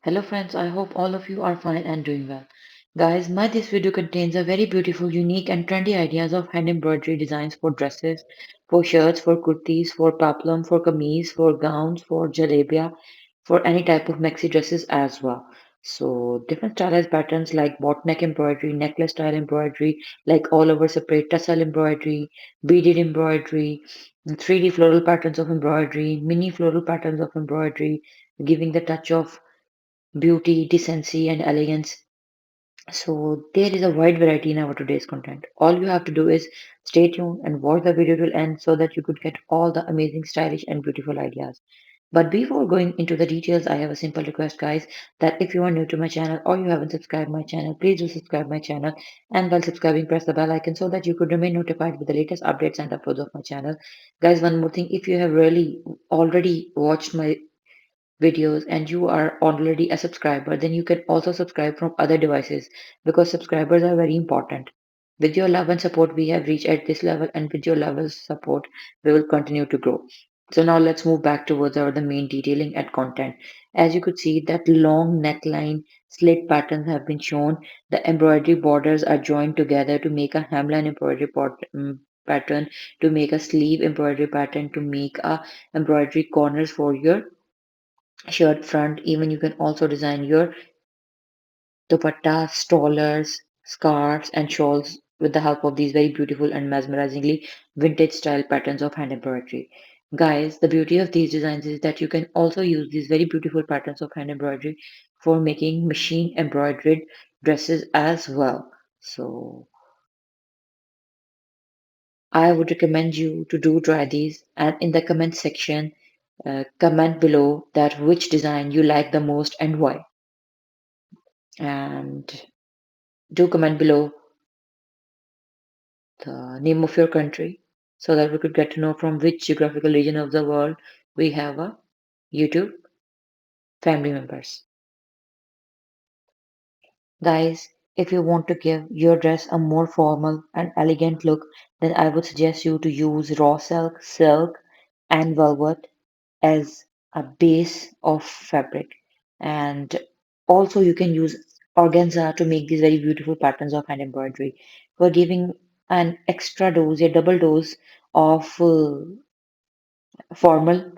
Hello friends, I hope all of you are fine and doing well. Guys, this video contains a very beautiful, unique and trendy ideas of hand embroidery designs for dresses, for shirts, for kurtis, for peplum, for kameez, for gowns, for jalebia, for any type of maxi dresses as well. So different stylized patterns like bot neck embroidery, necklace style embroidery, like all over separate tassel embroidery, beaded embroidery, 3D floral patterns of embroidery, mini floral patterns of embroidery, giving the touch of beauty, decency, and elegance. So there is a wide variety in our today's content. All you have to do is stay tuned and watch the video till end so that you could get all the amazing, stylish, and beautiful ideas. But before going into the details, I have a simple request, guys, that if you are new to my channel or you haven't subscribed my channel, please do subscribe my channel. And while subscribing, press the bell icon so that you could remain notified with the latest updates and uploads of my channel. Guys, one more thing, if you have really already watched my videos and you are already a subscriber, then you can also subscribe from other devices because subscribers are very important. With your love and support, we have reached at this level, and with your love and support, we will continue to grow. So now let's move back towards the main detailing and content. As you could see, that long neckline slit patterns have been shown. The embroidery borders are joined together to make a hemline embroidery pattern, to make a sleeve embroidery pattern, to make a embroidery corners for your shirt front. Even you can also design your dupattas, strollers, scarves, and shawls with the help of these very beautiful and mesmerizingly vintage style patterns of hand embroidery. Guys, the beauty of these designs is that you can also use these very beautiful patterns of hand embroidery for making machine embroidered dresses as well. So I would recommend you to do try these, and in the comment section, comment below that which design you like the most and why. And do comment below the name of your country so that we could get to know from which geographical region of the world we have a YouTube family members. Guys, if you want to give your dress a more formal and elegant look, then I would suggest you to use raw silk, and velvet as a base of fabric. And also you can use organza to make these very beautiful patterns of hand embroidery for giving an extra dose, a double dose of formal,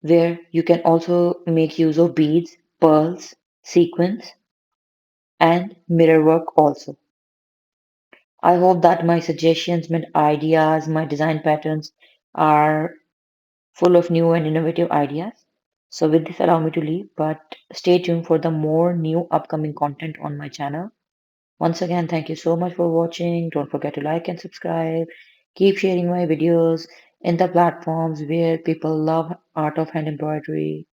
where you can also make use of beads, pearls, sequins, and mirror work also. I hope that my suggestions, my ideas, my design patterns are full of new and innovative ideas. So with this, allow me to leave, but stay tuned for the more new upcoming content on my channel. Once again, thank you so much for watching. Don't forget to like and subscribe. Keep sharing my videos in the platforms where people love art of hand embroidery.